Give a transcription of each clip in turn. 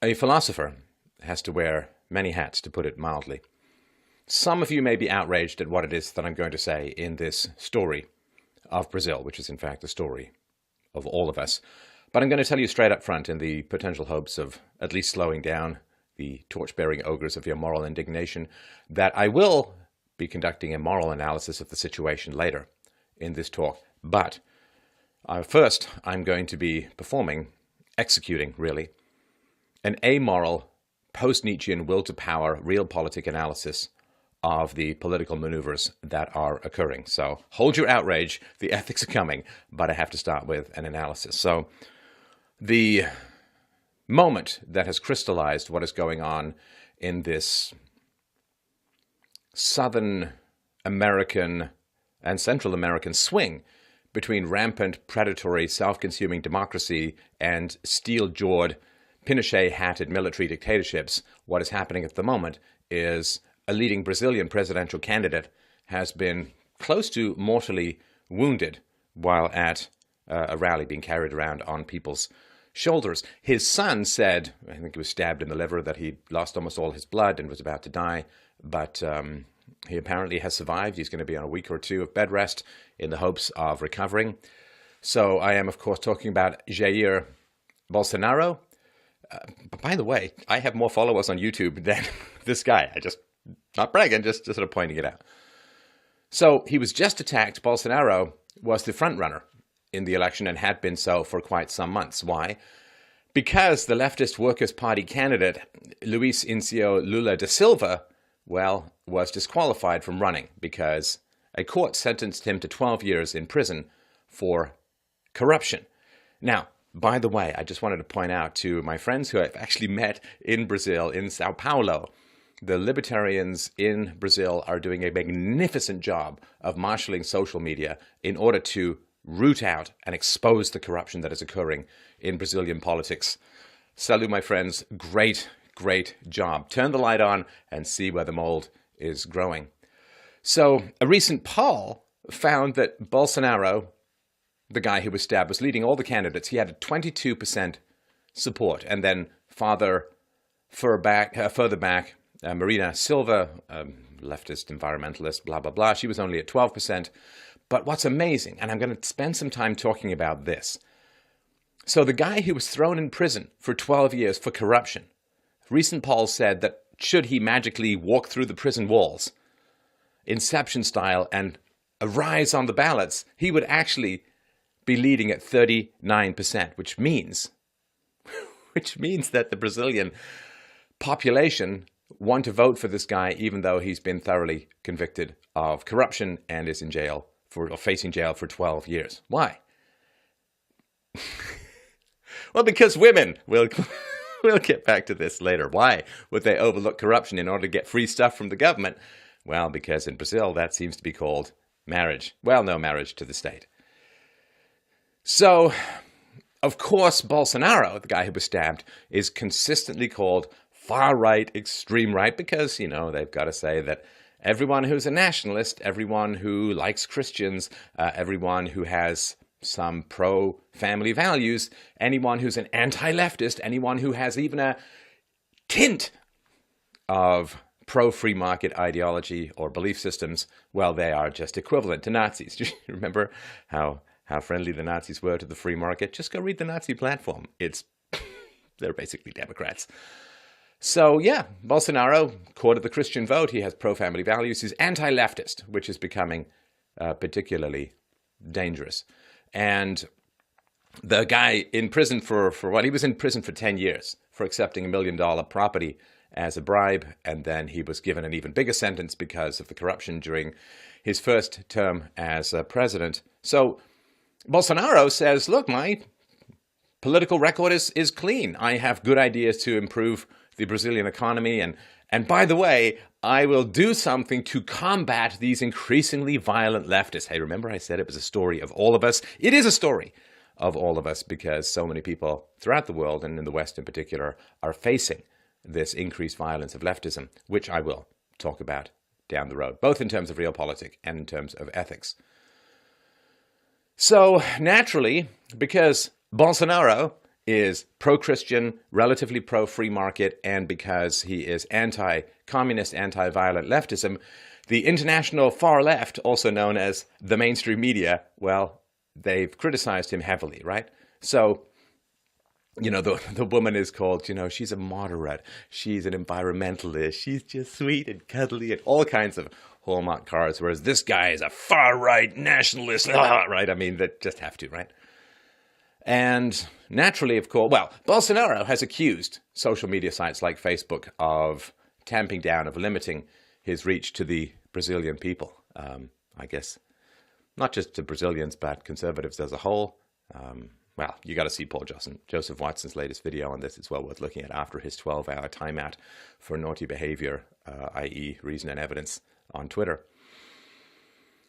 A philosopher has to wear many hats, to put it mildly. Some of you may be outraged at what it is that I'm going to say in this story of Brazil, which is in fact the story of all of us. But I'm going to tell you straight up front, in the potential hopes of at least slowing down the torch-bearing ogres of your moral indignation, that I will be conducting a moral analysis of the situation later in this talk. But first, I'm going to be executing, really, an amoral, post-Nietzschean will-to-power, realpolitik analysis of the political maneuvers that are occurring. So hold your outrage, the ethics are coming, but I have to start with an analysis. So the moment that has crystallized what is going on in this Southern American and Central American swing between rampant, predatory, self-consuming democracy and steel-jawed, Pinochet-hatted military dictatorships, what is happening at the moment is a leading Brazilian presidential candidate has been close to mortally wounded while at a rally being carried around on people's shoulders. His son said, I think he was stabbed in the liver, that he lost almost all his blood and was about to die, but he apparently has survived. He's going to be on a week or two of bed rest in the hopes of recovering. So I am, of course, talking about Jair Bolsonaro. By the way, I have more followers on YouTube than this guy. Not bragging, just sort of pointing it out. So he was just attacked. Bolsonaro was the front runner in the election and had been so for quite some months. Why? Because the leftist Workers' Party candidate, Luiz Inácio Lula da Silva, was disqualified from running because a court sentenced him to 12 years in prison for corruption. Now, by the way, I just wanted to point out to my friends who I've actually met in Brazil, in Sao Paulo, the libertarians in Brazil are doing a magnificent job of marshalling social media in order to root out and expose the corruption that is occurring in Brazilian politics. Salut, my friends. Great, great job. Turn the light on and see where the mold is growing. So a recent poll found that Bolsonaro, the guy who was stabbed, was leading all the candidates. He had a 22% support. And then further back, Marina Silva, leftist environmentalist, blah, blah, blah. She was only at 12%. But what's amazing, and I'm going to spend some time talking about this. So the guy who was thrown in prison for 12 years for corruption, recent polls said that should he magically walk through the prison walls, Inception style, and arise on the ballots, he would actually be leading at 39%, which means that the Brazilian population want to vote for this guy, even though he's been thoroughly convicted of corruption and is in jail facing jail for 12 years. Why? Well, because women. We'll get back to this later. Why would they overlook corruption in order to get free stuff from the government? Well, because in Brazil, that seems to be called marriage. Well, no, marriage to the state. So, of course, Bolsonaro, the guy who was stabbed, is consistently called far-right, extreme right, because, they've got to say that everyone who's a nationalist, everyone who likes Christians, everyone who has some pro-family values, anyone who's an anti-leftist, anyone who has even a tint of pro-free market ideology or belief systems, well, they are just equivalent to Nazis. Do you remember how friendly the Nazis were to the free market? Just go read the Nazi platform. They're basically Democrats. So, yeah, Bolsonaro courted the Christian vote. He has pro-family values. He's anti-leftist, which is becoming particularly dangerous. And the guy in prison for what? He was in prison for 10 years for accepting $1 million property as a bribe. And then he was given an even bigger sentence because of the corruption during his first term as president. So Bolsonaro says, look, my political record is clean. I have good ideas to improve the Brazilian economy. And by the way, I will do something to combat these increasingly violent leftists. Hey, remember I said it was a story of all of us? It is a story of all of us because so many people throughout the world, and in the West in particular, are facing this increased violence of leftism, which I will talk about down the road, both in terms of realpolitik and in terms of ethics. So naturally, because Bolsonaro is pro-Christian, relatively pro-free market, and because he is anti-communist, anti-violent leftism, the international far left, also known as the mainstream media, well, they've criticized him heavily, right? So, you know, the woman is called, you know, she's a moderate, she's an environmentalist, she's just sweet and cuddly and all kinds of hallmark cards, whereas this guy is a far-right nationalist, right? I mean, they just have to, right? And naturally, of course, well, Bolsonaro has accused social media sites like Facebook of tamping down, of limiting his reach to the Brazilian people. I guess not just to Brazilians, but conservatives as a whole. Well, you got to see Paul Joseph Watson's latest video on this. It's well worth looking at after his 12-hour timeout for naughty behavior, i.e. reason and evidence on Twitter.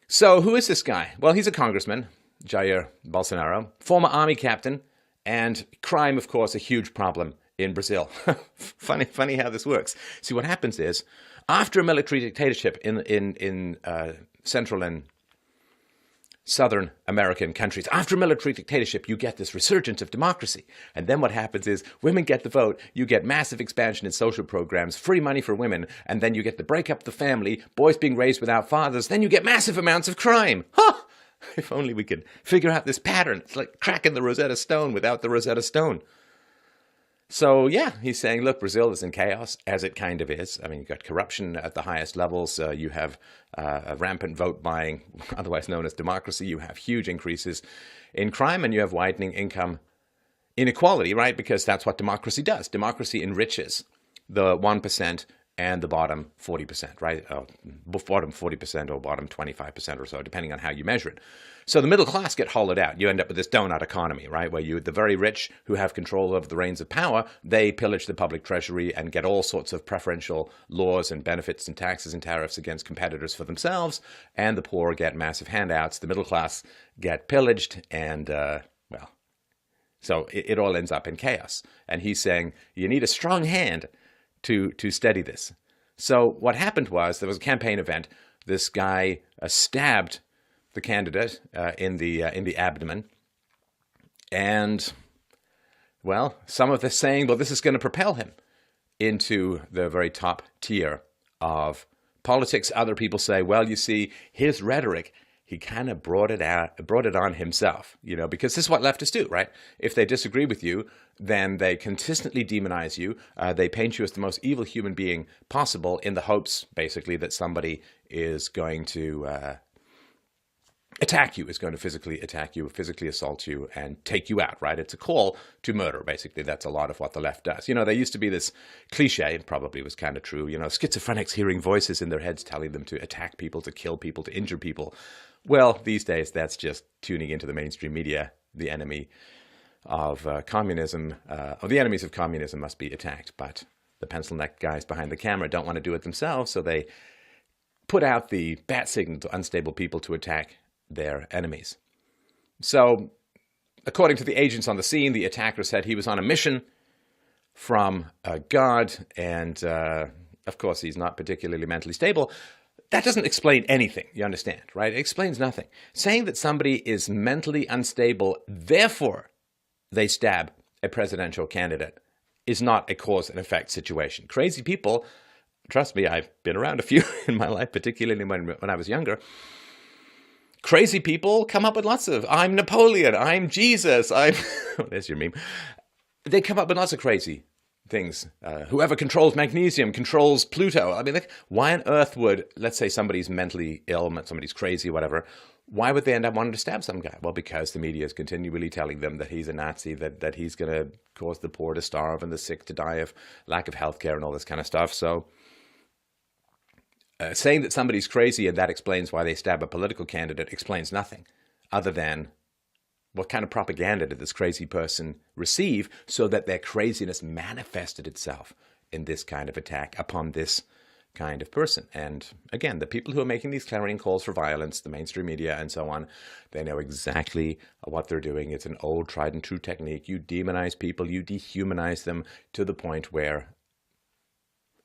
So who is this guy? Well, he's a congressman, Jair Bolsonaro, former army captain, and crime, of course, a huge problem in Brazil. Funny how this works. See, what happens is, after a military dictatorship in Central and Southern American countries, after a military dictatorship, you get this resurgence of democracy. And then what happens is women get the vote, you get massive expansion in social programs, free money for women, and then you get the breakup of the family, boys being raised without fathers, then you get massive amounts of crime. Huh! If only we could figure out this pattern. It's like cracking the Rosetta Stone without the Rosetta Stone. So, yeah, he's saying, look, Brazil is in chaos, as it kind of is. I mean, you've got corruption at the highest levels. You have a rampant vote buying, otherwise known as democracy. You have huge increases in crime, and you have widening income inequality, right? Because that's what democracy does. Democracy enriches the 1% and the bottom 40%, right? Bottom 40% or bottom 25% or so, depending on how you measure it. So the middle class get hollowed out. You end up with this donut economy, right? Where the very rich who have control of the reins of power, they pillage the public treasury and get all sorts of preferential laws and benefits and taxes and tariffs against competitors for themselves. And the poor get massive handouts. The middle class get pillaged and, well, so it all ends up in chaos. And he's saying you need a strong hand to steady this. So what happened was there was a campaign event. This guy stabbed the candidate in the abdomen, and well, some of this saying, well, this is going to propel him into the very top tier of politics. Other people say, well, you see, his rhetoric, he kind of brought it on himself, you know, because this is what leftists do, right? If they disagree with you, then they consistently demonize you. They paint you as the most evil human being possible in the hopes, basically, that somebody is going to attack you, is going to physically attack you, physically assault you, and take you out, right? It's a call to murder, basically. That's a lot of what the left does. You know, there used to be this cliche, it probably was kind of true, you know, schizophrenics hearing voices in their heads telling them to attack people, to kill people, to injure people. Well, these days, that's just tuning into the mainstream media. The enemy of communism, or the enemies of communism must be attacked, but the pencil-neck guys behind the camera don't want to do it themselves, so they put out the bat signal to unstable people to attack their enemies. So, according to the agents on the scene, the attacker said he was on a mission from God, and of course he's not particularly mentally stable. That doesn't explain anything, you understand, right? It explains nothing. Saying that somebody is mentally unstable, therefore they stab a presidential candidate, is not a cause and effect situation. Crazy people, trust me, I've been around a few in my life, particularly when I was younger. Crazy people come up with lots of, I'm Napoleon, I'm Jesus, I'm, oh, there's your meme. They come up with lots of crazy things. Whoever controls magnesium controls Pluto. I mean, like, why on earth would, let's say somebody's mentally ill, somebody's crazy, whatever, why would they end up wanting to stab some guy? Well, because the media is continually telling them that he's a Nazi, that he's going to cause the poor to starve and the sick to die of lack of healthcare and all this kind of stuff. So saying that somebody's crazy and that explains why they stab a political candidate explains nothing other than what kind of propaganda did this crazy person receive so that their craziness manifested itself in this kind of attack upon this kind of person. And again, the people who are making these clarion calls for violence, the mainstream media and so on, they know exactly what they're doing. It's an old tried and true technique. You demonize people, you dehumanize them to the point where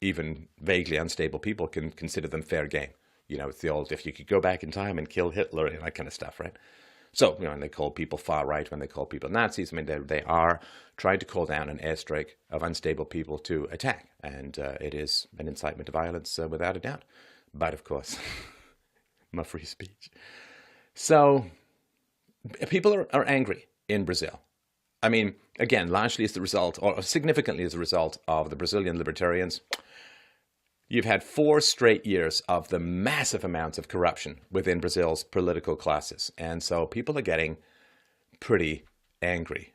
even vaguely unstable people can consider them fair game. You know, it's the old, if you could go back in time and kill Hitler and that kind of stuff, right? So, when they call people far right, when they call people Nazis, I mean, they are trying to call down an airstrike of unstable people to attack. And it is an incitement to violence without a doubt. But, of course, my free speech. So, people are angry in Brazil. I mean, again, largely as the result, or significantly as a result of the Brazilian libertarians. You've had 4 straight years of the massive amounts of corruption within Brazil's political classes. And so people are getting pretty angry.